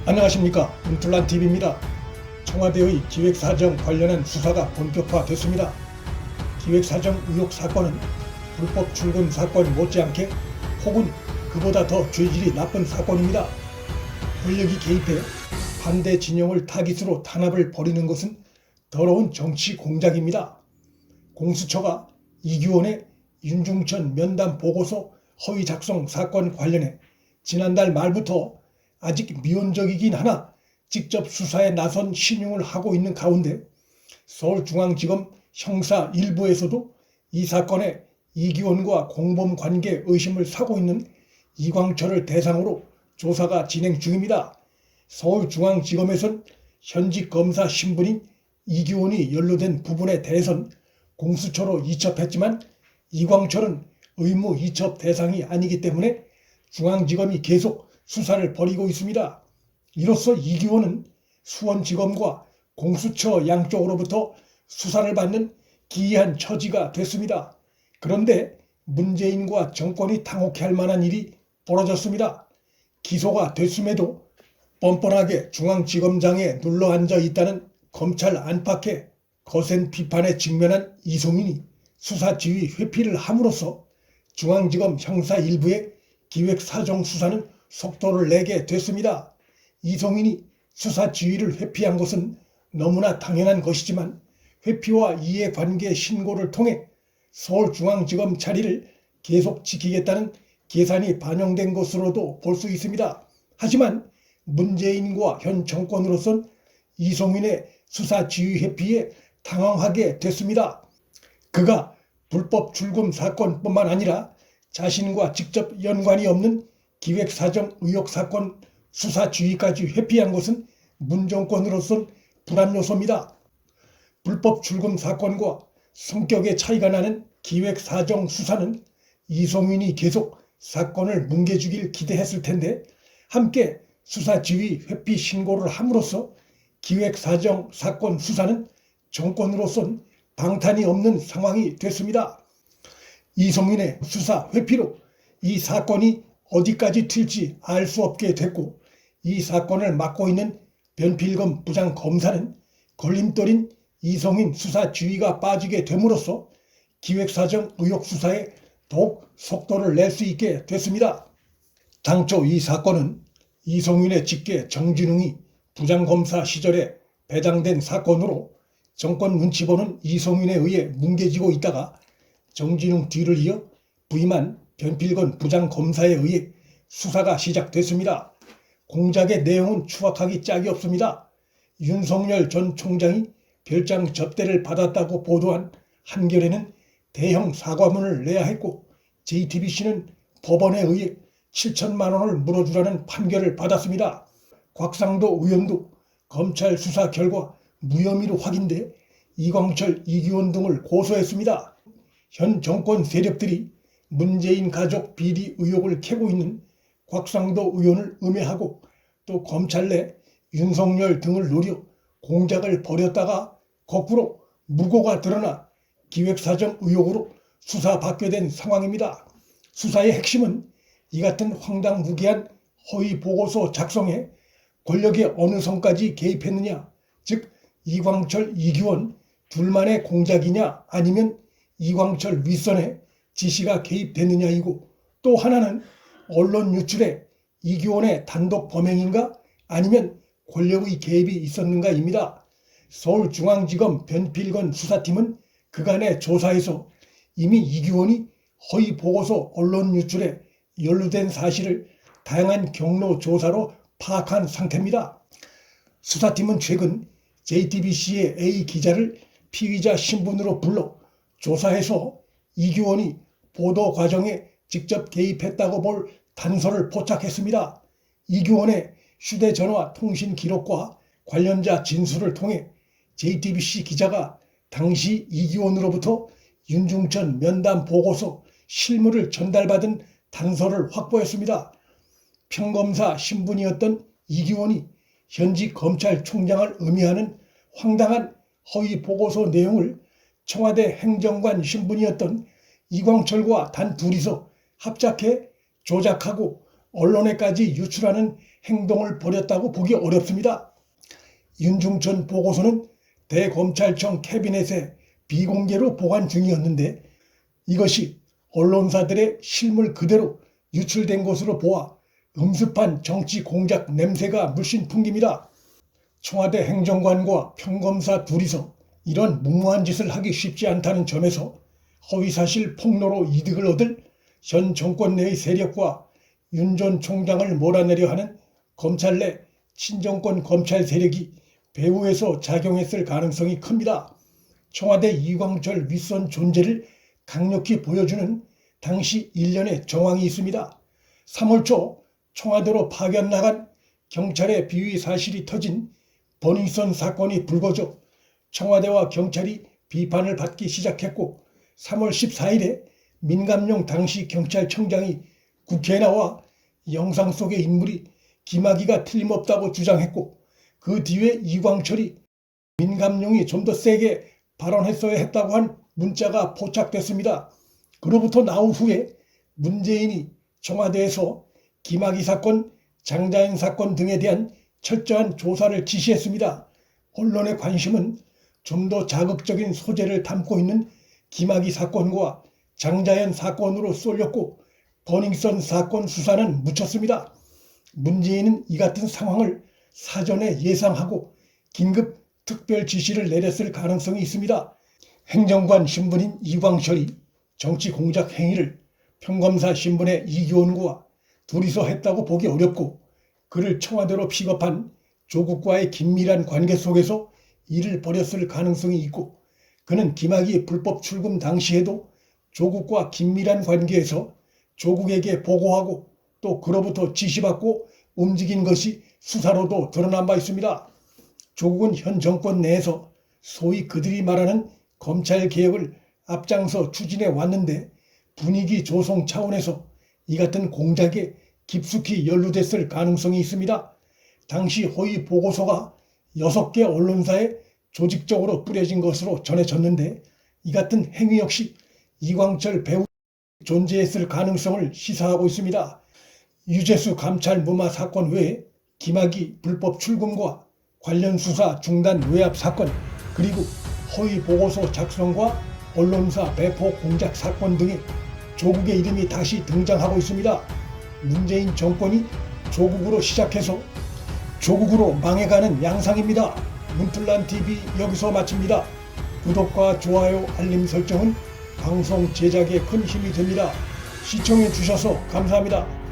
안녕하십니까, 문틀란TV입니다. 청와대의 기획사정 관련한 수사가 본격화됐습니다. 기획사정 의혹 사건은 불법 출금 사건 못지않게 혹은 그보다 더 죄질이 나쁜 사건입니다. 권력이 개입해 반대 진영을 타깃으로 탄압을 벌이는 것은 더러운 정치 공작입니다. 공수처가 이규원의 윤중천 면담 보고서 허위 작성 사건 관련해 지난달 말부터 아직 미온적이긴 하나 직접 수사에 나선 신용을 하고 있는 가운데 서울중앙지검 형사 1부에서도 이 사건에 이규원과 공범관계 의심을 사고 있는 이광철을 대상으로 조사가 진행 중입니다. 서울중앙지검에선 현직 검사 신분인 이규원이 연루된 부분에 대해선 공수처로 이첩했지만 이광철은 의무 이첩 대상이 아니기 때문에 중앙지검이 계속 수사를 벌이고 있습니다. 이로써 이규원은 수원지검과 공수처 양쪽으로부터 수사를 받는 기이한 처지가 됐습니다. 그런데 문재인과 정권이 당혹해할 만한 일이 벌어졌습니다. 기소가 됐음에도 뻔뻔하게 중앙지검장에 눌러앉아 있다는 검찰 안팎의 거센 비판에 직면한 이송인이 수사지휘 회피를 함으로써 중앙지검 형사 1부의 기획사정 수사는 속도를 내게 됐습니다. 이송인이 수사 지휘를 회피한 것은 너무나 당연한 것이지만 회피와 이해관계 신고를 통해 서울중앙지검 자리를 계속 지키겠다는 계산이 반영된 것으로도 볼 수 있습니다. 하지만 문재인과 현 정권으로선 이송인의 수사 지휘 회피에 당황하게 됐습니다. 그가 불법 출금 사건뿐만 아니라 자신과 직접 연관이 없는 기획사정 의혹 사건 수사 지휘까지 회피한 것은 문정권으로선 불안 요소입니다. 불법 출금 사건과 성격의 차이가 나는 기획사정 수사는 이송인이 계속 사건을 뭉개주길 기대했을 텐데 함께 수사 지휘 회피 신고를 함으로써 기획사정 사건 수사는 정권으로선 방탄이 없는 상황이 됐습니다. 이송인의 수사 회피로 이 사건이 어디까지 튈지 알 수 없게 됐고 이 사건을 맡고 있는 변필검 부장검사는 걸림돌인 이송인 수사 지휘가 빠지게 됨으로써 기획사정 의혹 수사에 더욱 속도를 낼 수 있게 됐습니다. 당초 이 사건은 이송인의 직계 정진웅이 부장검사 시절에 배당된 사건으로 정권 눈치 보는 이송인에 의해 뭉개지고 있다가 정진웅 뒤를 이어 부임한 변필건 부장검사에 의해 수사가 시작됐습니다. 공작의 내용은 추악하기 짝이 없습니다. 윤석열 전 총장이 별장 접대를 받았다고 보도한 한겨레는 대형 사과문을 내야 했고 JTBC는 법원에 의해 7천만 원을 물어주라는 판결을 받았습니다. 곽상도 의원도 검찰 수사 결과 무혐의로 확인돼 이광철, 이규원 등을 고소했습니다. 현 정권 세력들이 문재인 가족 비리 의혹을 캐고 있는 곽상도 의원을 음해하고 또 검찰 내 윤석열 등을 노려 공작을 벌였다가 거꾸로 무고가 드러나 기획사정 의혹으로 수사받게 된 상황입니다. 수사의 핵심은 이 같은 황당무계한 허위 보고서 작성에 권력의 어느 선까지 개입했느냐, 즉 이광철, 이규원 둘만의 공작이냐 아니면 이광철 윗선에 지시가 개입됐느냐이고 또 하나는 언론 유출에 이규원의 단독 범행인가 아니면 권력의 개입이 있었는가입니다. 서울중앙지검 변필건 수사팀은 그간의 조사에서 이미 이규원이 허위 보고서 언론 유출에 연루된 사실을 다양한 경로 조사로 파악한 상태입니다. 수사팀은 최근 JTBC의 A 기자를 피의자 신분으로 불러 조사해서 이규원이 보도 과정에 직접 개입했다고 볼 단서를 포착했습니다. 이규원의 휴대전화 통신 기록과 관련자 진술을 통해 JTBC 기자가 당시 이규원으로부터 윤중천 면담 보고서 실물을 전달받은 단서를 확보했습니다. 평검사 신분이었던 이규원이 현직 검찰총장을 의미하는 황당한 허위 보고서 내용을 청와대 행정관 신분이었던 이광철과 단 둘이서 합작해 조작하고 언론에까지 유출하는 행동을 벌였다고 보기 어렵습니다. 윤중천 보고서는 대검찰청 캐비넷에 비공개로 보관 중이었는데 이것이 언론사들의 실물 그대로 유출된 것으로 보아 음습한 정치 공작 냄새가 물씬 풍깁니다. 청와대 행정관과 평검사 둘이서 이런 무모한 짓을 하기 쉽지 않다는 점에서 허위사실 폭로로 이득을 얻을 현 정권 내의 세력과 윤 전 총장을 몰아내려 하는 검찰 내 친정권 검찰 세력이 배후에서 작용했을 가능성이 큽니다. 청와대 이광철 윗선 존재를 강력히 보여주는 당시 일련의 정황이 있습니다. 3월 초 청와대로 파견 나간 경찰의 비위 사실이 터진 버닝썬 사건이 불거져 청와대와 경찰이 비판을 받기 시작했고 3월 14일에 민감용 당시 경찰청장이 국회에 나와 영상 속의 인물이 김학의가 틀림없다고 주장했고 그 뒤에 이광철이 민감용이 좀 더 세게 발언했어야 했다고 한 문자가 포착됐습니다. 그로부터 나흘 후에 문재인이 청와대에서 김학의 사건, 장자연 사건 등에 대한 철저한 조사를 지시했습니다. 언론의 관심은 좀 더 자극적인 소재를 담고 있는 김학의 사건과 장자연 사건으로 쏠렸고 버닝썬 사건 수사는 묻혔습니다. 문재인은 이 같은 상황을 사전에 예상하고 긴급 특별 지시를 내렸을 가능성이 있습니다. 행정관 신분인 이광철이 정치 공작 행위를 평검사 신분의 이교훈과 둘이서 했다고 보기 어렵고 그를 청와대로 픽업한 조국과의 긴밀한 관계 속에서 일을 벌였을 가능성이 있고 그는 김학의 불법 출금 당시에도 조국과 긴밀한 관계에서 조국에게 보고하고 또 그로부터 지시받고 움직인 것이 수사로도 드러난 바 있습니다. 조국은 현 정권 내에서 소위 그들이 말하는 검찰개혁을 앞장서 추진해 왔는데 분위기 조성 차원에서 이 같은 공작에 깊숙이 연루됐을 가능성이 있습니다. 당시 허위 보고서가 6개 언론사에 조직적으로 뿌려진 것으로 전해졌는데 이 같은 행위 역시 이광철 배후 존재했을 가능성을 시사하고 있습니다. 유재수 감찰 무마 사건 외에 김학의 불법 출금과 관련 수사 중단 외압 사건 그리고 허위 보고서 작성과 언론사 배포 공작 사건 등의 조국의 이름이 다시 등장하고 있습니다. 문재인 정권이 조국으로 시작해서 조국으로 망해가는 양상입니다. 문틀란TV 여기서 마칩니다. 구독과 좋아요 알림 설정은 방송 제작에 큰 힘이 됩니다. 시청해 주셔서 감사합니다.